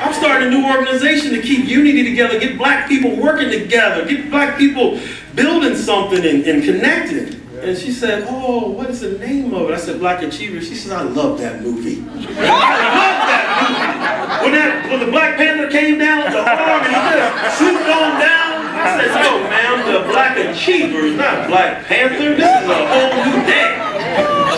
I'm starting a new organization to keep unity together, get black people working together, get black people building something and connecting. And she said, oh, what is the name of it? I said, Black Achievers. She said, I love that movie. I love that movie. When the Black Panther came down with the arm and he just swooped on down, I said, no, ma'am, the Black Achievers, not Black Panther. This is a whole new day.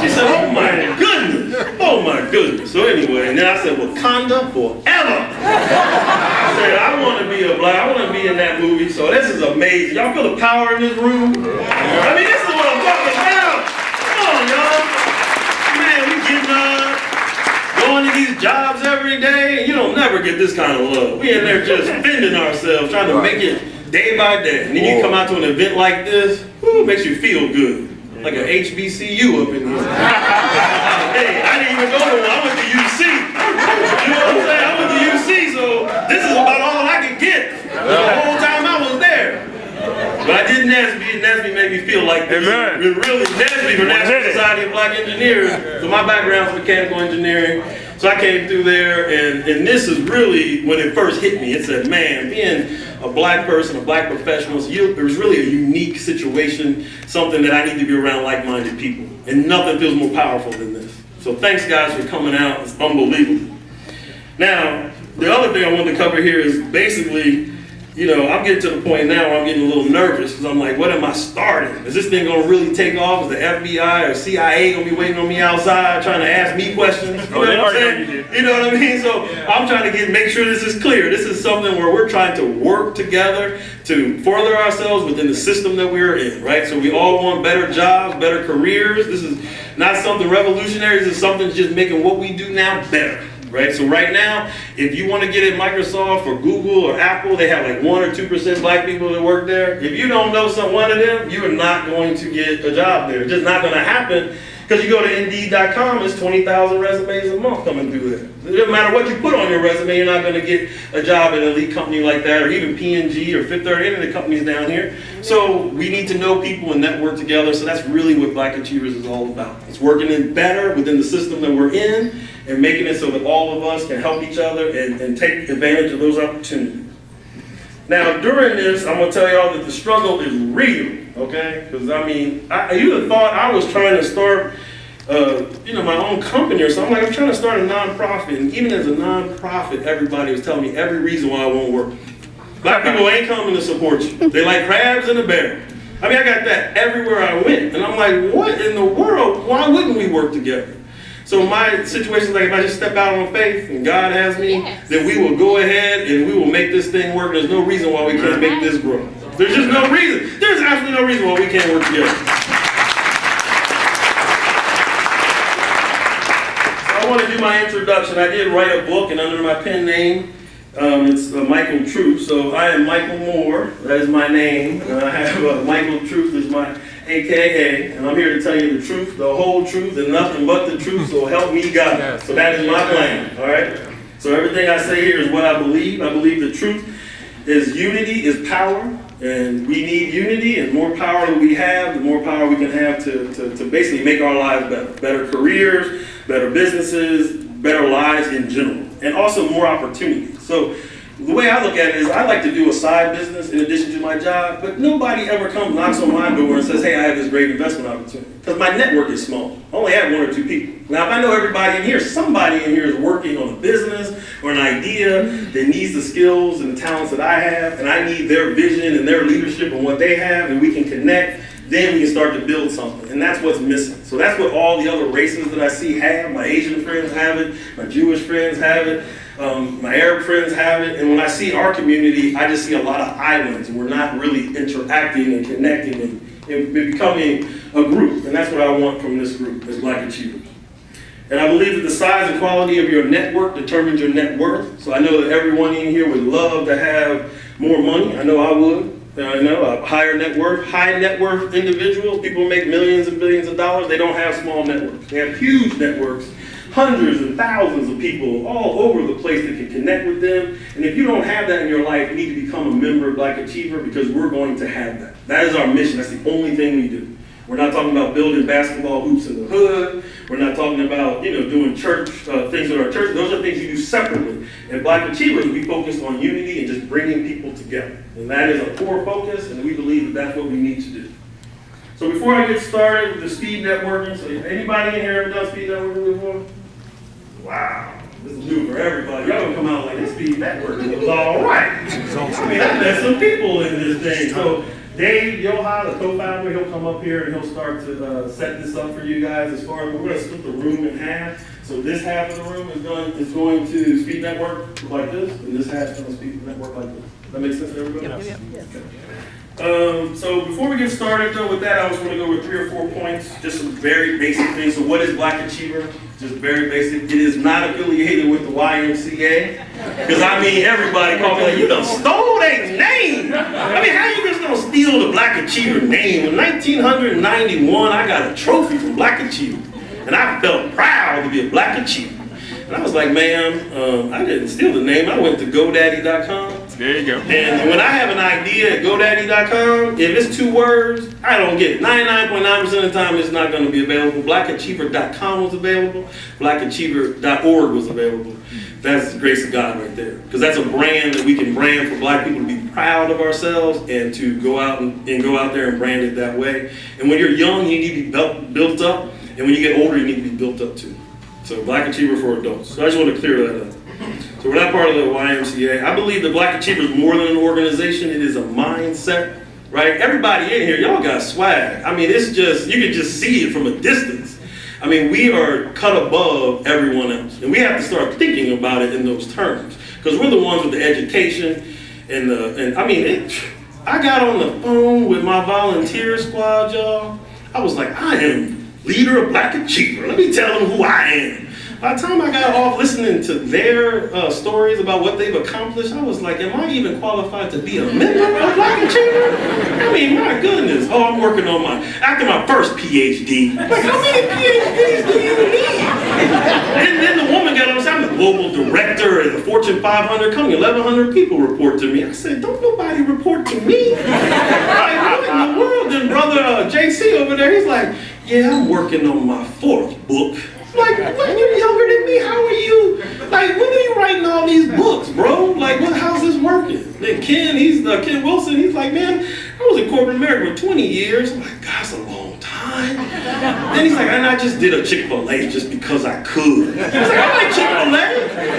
She said, oh my goodness. Oh my goodness. So anyway, and then I said, Wakanda forever. I said, I want to be I want to be in that movie. So this is amazing. Y'all feel the power in this room? I mean, this is what I'm talking about. Come on, y'all. Man, we getting going to these jobs every day, and you don't never get this kind of love. We in there just spending ourselves, trying to make it day by day. And then you come out to an event like this, whoo, makes you feel good. Like an HBCU up in here. Hey, I didn't even go to one. I went to UC. You know what I'm saying? I went to UC, so this is about all I could get the whole time I was there. But I did NASB. NASB made me feel like this. Amen. It really, NASB, the National Society of Black Engineers. So my background is mechanical engineering. So I came through there, and this is really when it first hit me. It said, man, being a black person, a black professional, it was really a unique situation, something that I need to be around like-minded people. And nothing feels more powerful than this. So thanks, guys, for coming out. It's unbelievable. Now, the other thing I wanted to cover here is basically, you know, I'm getting to the point now where I'm getting a little nervous because I'm like, what am I starting? Is this thing gonna really take off? Is the FBI or CIA gonna be waiting on me outside trying to ask me questions? You know what I'm saying? You know what I mean? So I'm trying to make sure this is clear. This is something where we're trying to work together to further ourselves within the system that we're in, right? So we all want better jobs, better careers. This is not something revolutionary. This is something just making what we do now better. Right? So right now, if you want to get at Microsoft or Google or Apple, they have like 1 or 2% black people that work there. If you don't know one of them, you are not going to get a job there. It's just not going to happen because you go to Indeed.com, there's 20,000 resumes a month coming through there. It doesn't matter what you put on your resume, you're not going to get a job at an elite company like that, or even P&G or Fifth Third, any of the companies down here. So we need to know people and network together. So that's really what Black Achievers is all about. It's working in better within the system that we're in and making it so that all of us can help each other and take advantage of those opportunities. Now, during this, I'm going to tell y'all that the struggle is real, okay? Because, I mean, you would have thought I was trying to start, my own company or something. I'm trying to start a nonprofit. And even as a nonprofit, everybody was telling me every reason why I won't work. Black people ain't coming to support you. They like crabs in a barrel. I mean, I got that everywhere I went. And I'm like, what in the world? Why wouldn't we work together? So my situation is like, if I just step out on faith and God has me, then we will go ahead and we will make this thing work. There's no reason why we can't make this grow. There's just no reason. There's absolutely no reason why we can't work together. So I want to do my introduction. I did write a book, and under my pen name, it's Michael Truth. So I am Michael Moore. That is my name. And I have Michael Truth is my AKA, and I'm here to tell you the truth, the whole truth, and nothing but the truth, so help me God. So that is my plan, all right? So everything I say here is what I believe. I believe the truth is unity is power, and we need unity, and more power that we have, the more power we can have to basically make our lives better. Better careers, better businesses, better lives in general, and also more opportunities. So the way I look at it is I like to do a side business in addition to my job, but nobody ever comes, knocks on my door and says, hey, I have this great investment opportunity. Because my network is small. I only have 1 or 2 people. Now, if I know everybody in here, somebody in here is working on a business or an idea that needs the skills and the talents that I have, and I need their vision and their leadership and what they have, and we can connect, then we can start to build something. And that's what's missing. So that's what all the other races that I see have. My Asian friends have it. My Jewish friends have it. My Arab friends have it, and when I see our community, I just see a lot of islands, and we're not really interacting and connecting and becoming a group, and that's what I want from this group as Black Achievers. And I believe that the size and quality of your network determines your net worth, so I know that everyone in here would love to have more money. I know I would. I know a higher net worth, high net worth individuals, people who make millions and billions of dollars, they don't have small networks. They have huge networks. Hundreds and thousands of people all over the place that can connect with them. And if you don't have that in your life, you need to become a member of Black Achiever because we're going to have that. That is our mission. That's the only thing we do. We're not talking about building basketball hoops in the hood. We're not talking about, doing church things in our church. Those are things you do separately. And Black Achievers, we focus on unity and just bringing people together. And that is a core focus, and we believe that that's what we need to do. So before I get started with the speed networking, so anybody in here ever done speed networking before? Wow, this is new for everybody. Y'all gonna come out like this speed networking was all right. I mean, I met some people in this thing. So Dave Yoha, the co-founder, he'll come up here and he'll start to set this up for you guys. As far as we're gonna split the room in half. So this half of the room is going to speed network like this, and this half is going to speed network like this. That makes sense to everybody? Yep. So before we get started though with that, I was going to go over 3 or 4 points, just some very basic things. So what is Black Achiever? Just very basic. It is not affiliated with the YMCA. Because I mean, everybody called me like, you done stole their name. I mean, how you just going to steal the Black Achiever name? In 1991, I got a trophy from Black Achiever. And I felt proud to be a Black Achiever. And I was like, ma'am, I didn't steal the name. I went to GoDaddy.com. There you go. And when I have an idea at GoDaddy.com, if it's 2 words, I don't get it. 99.9% of the time, it's not going to be available. BlackAchiever.com was available. BlackAchiever.org was available. That's the grace of God right there. Because that's a brand that we can brand for Black people to be proud of ourselves and to go out and go out there and brand it that way. And when you're young, you need to be built up. And when you get older, you need to be built up too. So Black Achiever for adults. So I just want to clear that up. So we're not part of the YMCA. I believe that Black Achiever is more than an organization. It is a mindset, right? Everybody in here, y'all got swag. I mean, it's just, you can just see it from a distance. I mean, we are cut above everyone else. And we have to start thinking about it in those terms. Because we're the ones with the education and I mean, I got on the phone with my volunteer squad, y'all. I was like, I am leader of Black Achiever. Let me tell them who I am. By the time I got off listening to their stories about what they've accomplished, I was like, am I even qualified to be a member of Black Achiever? I mean, my goodness. Oh, I'm working on after my first PhD. Like, how many PhDs do you need? And then the woman got on, I'm the global director at the Fortune 500 company. 1,100 people report to me. I said, don't nobody report to me. Like, what in the world? Then brother JC over there, he's like, yeah, I'm working on my 4th book. Like, what, you're younger than me, how are you? Like, when are you writing all these books, bro? Like, how's this working? Then Ken Wilson, he's like, man, I was in corporate America for 20 years. I'm like, God, that's a long time. Then he's like, and I just did a Chick-fil-A just because I could. I was like, I like Chick-fil-A.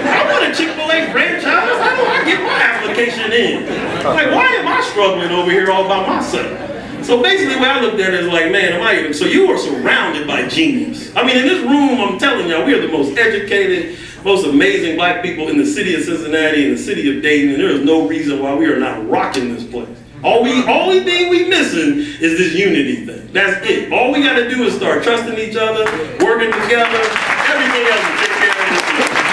I want a Chick-fil-A franchise. How do I get my application in? Like, why am I struggling over here all by myself? So basically what I looked at it is like, man, so you are surrounded by genius. I mean, in this room, I'm telling y'all, we are the most educated, most amazing Black people in the city of Cincinnati and the city of Dayton, and there is no reason why we are not rocking this place. Only thing we missing is this unity thing. That's it. All we gotta do is start trusting each other, working together, everything else will take care of itself.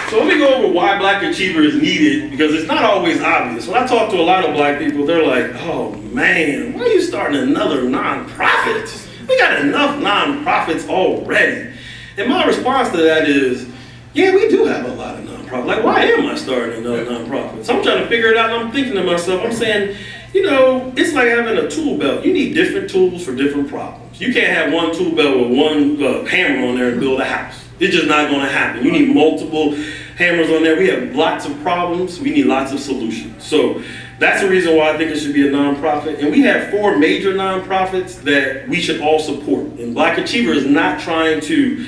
So let me go over why Black Achiever is needed, because it's not always obvious. When I talk to a lot of Black people, they're like, oh man, why are you starting another nonprofit? We got enough nonprofits already. And my response to that is, yeah, we do have a lot of nonprofits. Like, why am I starting another nonprofit? So I'm trying to figure it out, and I'm thinking to myself, I'm saying, it's like having a tool belt. You need different tools for different problems. You can't have one tool belt with one hammer on there and build a house. It's just not going to happen. You need multiple hammers on there. We have lots of problems. We need lots of solutions. So that's the reason why I think it should be a nonprofit. And we have 4 major nonprofits that we should all support. And Black Achiever is not trying to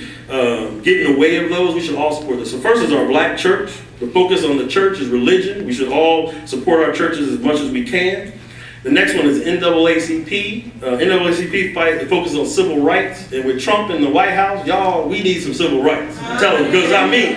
get in the way of those. We should all support this. So first is our Black church. The focus on the church is religion. We should all support our churches as much as we can. The next one is NAACP. NAACP focuses on civil rights. And with Trump in the White House, y'all, we need some civil rights. Tell them, because I mean,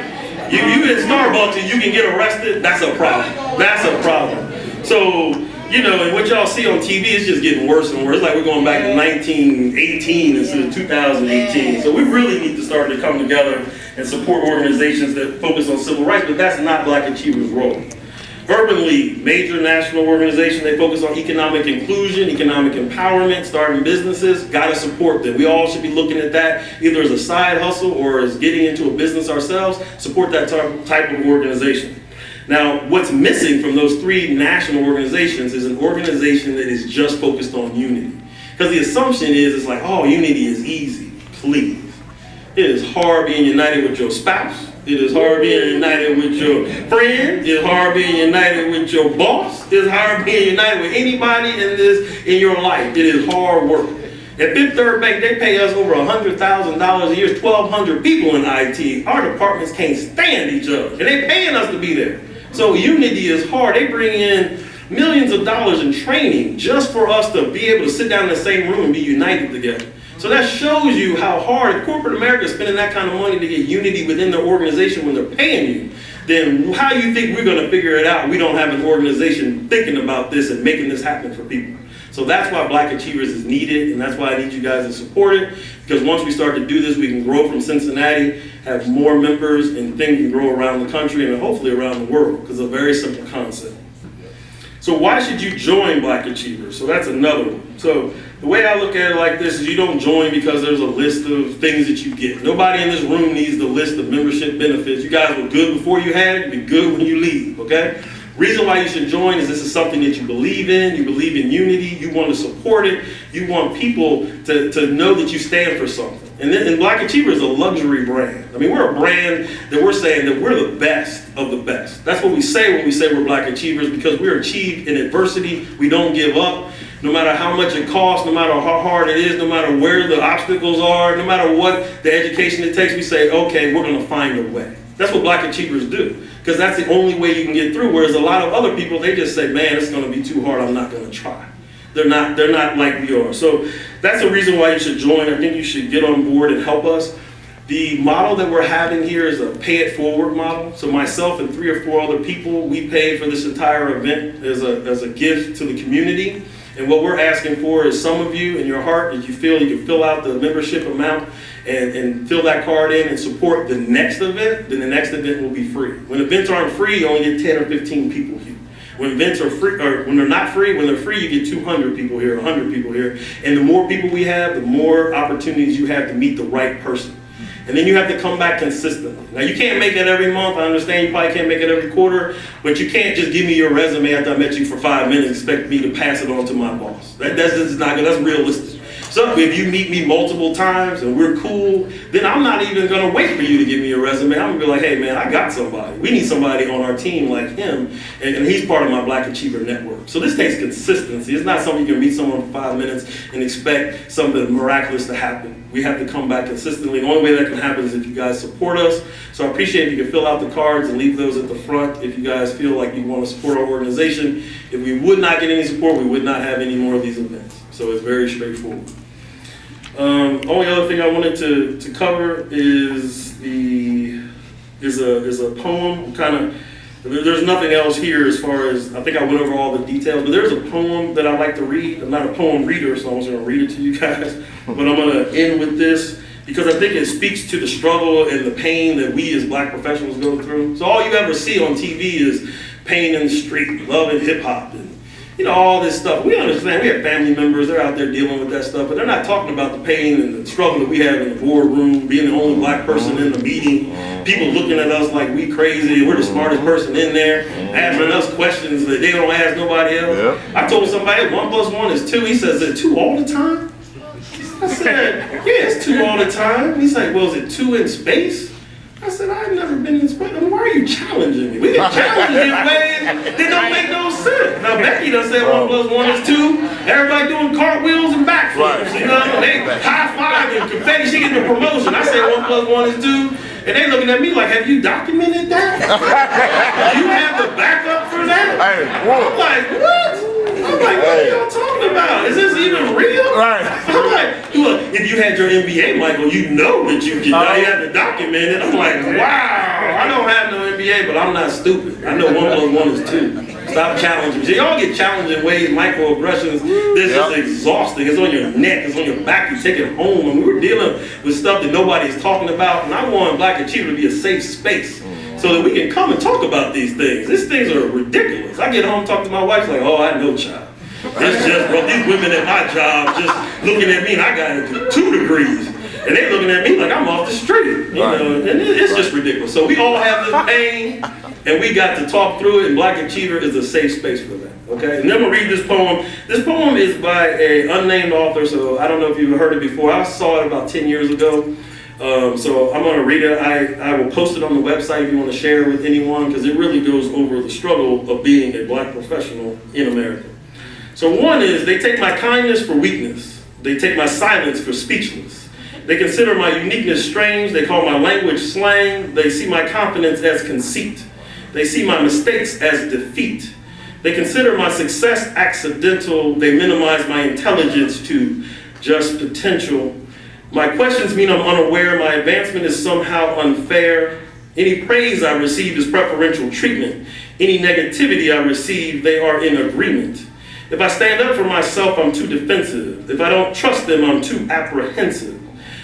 you in Starbucks and you can get arrested, that's a problem. That's a problem. So, and what y'all see on TV is just getting worse and worse. It's like we're going back to 1918 instead of 2018. So we really need to start to come together and support organizations that focus on civil rights, but that's not Black Achiever's role. Urban League, major national organization, they focus on economic inclusion, economic empowerment, starting businesses. Gotta support them. We all should be looking at that either as a side hustle or as getting into a business ourselves. Support that type of organization. Now, what's missing from those 3 national organizations is an organization that is just focused on unity. Because the assumption is, it's like, oh, unity is easy. Please. It is hard being united with your spouse. It is hard being united with your friend. It's hard being united with your boss. It's hard being united with anybody in your life. It is hard work. At Fifth Third Bank, they pay us over $100,000 a year. 1,200 people in IT. Our departments can't stand each other, and they're paying us to be there. So unity is hard. They bring in millions of dollars in training just for us to be able to sit down in the same room and be united together. So that shows you how hard, if corporate America is spending that kind of money to get unity within their organization when they're paying you, then how do you think we're going to figure it out? We don't have an organization thinking about this and making this happen for people. So that's why Black Achievers is needed, and that's why I need you guys to support it, because once we start to do this, we can grow from Cincinnati, have more members, and things can grow around the country and hopefully around the world, because it's a very simple concept. So why should you join Black Achievers? So that's another one. So the way I look at it like this is you don't join because there's a list of things that you get. Nobody in this room needs the list of membership benefits. You guys were good before you had it, be good when you leave, okay? Reason why you should join is this is something that you believe in unity, you want to support it, you want people to know that you stand for something. And Black Achiever is a luxury brand. I mean, we're a brand that we're saying that we're the best of the best. That's what we say when we say we're Black Achievers, because we're achieved in adversity. We don't give up. No matter how much it costs, no matter how hard it is, no matter where the obstacles are, no matter what the education it takes, we say, okay, we're going to find a way. That's what Black Achievers do, because that's the only way you can get through. Whereas a lot of other people, they just say, man, it's going to be too hard, I'm not going to try. They're not like we are. So that's the reason why you should join. I think you should get on board and help us. The model that we're having here is a pay it forward model. So myself and 3 or 4 other people, we pay for this entire event as a gift to the community. And what we're asking for is some of you in your heart, if you feel you can fill out the membership amount and fill that card in and support the next event, then the next event will be free. When events aren't free, you only get 10 or 15 people here. When events are free, or when they're not free, when they're free, you get 200 people here, 100 people here. And the more people we have, the more opportunities you have to meet the right person. And then you have to come back consistently. Now, you can't make it every month. I understand you probably can't make it every quarter, but you can't just give me your resume after I met you for 5 minutes and expect me to pass it on to my boss. That's just not good. That's realistic. So if you meet me multiple times and we're cool, then I'm not even going to wait for you to give me your resume. I'm going to be like, hey, man, I got somebody. We need somebody on our team like him, and he's part of my Black Achiever network. So this takes consistency. It's not something you can meet someone for 5 minutes and expect something miraculous to happen. We have to come back consistently. The only way that can happen is if you guys support us. So I appreciate if you can fill out the cards and leave those at the front if you guys feel like you want to support our organization. If we would not get any support, we would not have any more of these events. So it's very straightforward. Only other thing I wanted to cover is a poem. There's nothing else here as far as, I think I went over all the details, but there's a poem that I like to read. I'm not a poem reader, so I'm just going to read it to you guys. But I'm going to end with this because I think it speaks to the struggle and the pain that we as Black professionals go through. So all you ever see on TV is pain in the street, love and hip hop, and all this stuff. We understand, we have family members, they're out there dealing with that stuff, but they're not talking about the pain and the struggle that we have in the boardroom, being the only Black person in the meeting, people looking at us like we crazy, we're the smartest person in there, asking us questions that they don't ask nobody else. Yeah. I told somebody 1 + 1 is 2. He says, is it 2 all the time? I said, yeah, it's 2 all the time. He's like, well, is it 2 in space? I said, I've never been in space. Why are you challenging me? We get challenged in ways that don't make no sense. Now, Becky done said 1 + 1 is 2. Everybody doing cartwheels and backflips. They high-five and confetti. She getting a promotion. I said 1 + 1 is 2. And they looking at me like, have you documented that? You have the backup for that? I'm like, what? I'm like, what are y'all talking about? Is this even real? Right. I'm like, look, if you had your MBA, Michael, you know that you can. Now you have to document it. I'm like, wow. I don't have no MBA, but I'm not stupid. I know 1 + 1 is 2. Stop challenging. So y'all get challenged in ways, microaggressions. This is exhausting. It's on your neck. It's on your back. You take it home. And we're dealing with stuff that nobody's talking about. And I want Black Achiever to be a safe space so that we can come and talk about these things. These things are ridiculous. I get home, talk to my wife, like, oh, I know, child. It's just, bro, these women at my job just looking at me, and I got 2 degrees. And they looking at me like I'm off the street. know, and it's just ridiculous. So we all have this pain, and we got to talk through it, and Black Achiever is a safe space for that, okay? And then I'm gonna read this poem. This poem is by an unnamed author, so I don't know if you've heard it before. I saw it about 10 years ago. So I'm gonna read it. I will post it on the website if you wanna share it with anyone, because it really goes over the struggle of being a Black professional in America. So one is, they take my kindness for weakness. They take my silence for speechless. They consider my uniqueness strange. They call my language slang. They see my confidence as conceit. They see my mistakes as defeat. They consider my success accidental. They minimize my intelligence to just potential. My questions mean I'm unaware. My advancement is somehow unfair. Any praise I receive is preferential treatment. Any negativity I receive, they are in agreement. If I stand up for myself, I'm too defensive. If I don't trust them, I'm too apprehensive.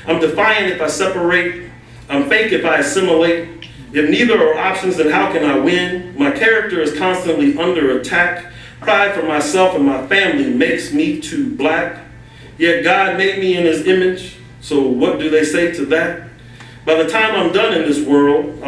I'm defiant if I separate. I'm fake if I assimilate. If neither are options, then how can I win? My character is constantly under attack. Pride for myself and my family makes me too Black. Yet God made me in his image. So what do they say to that? By the time I'm done in this world,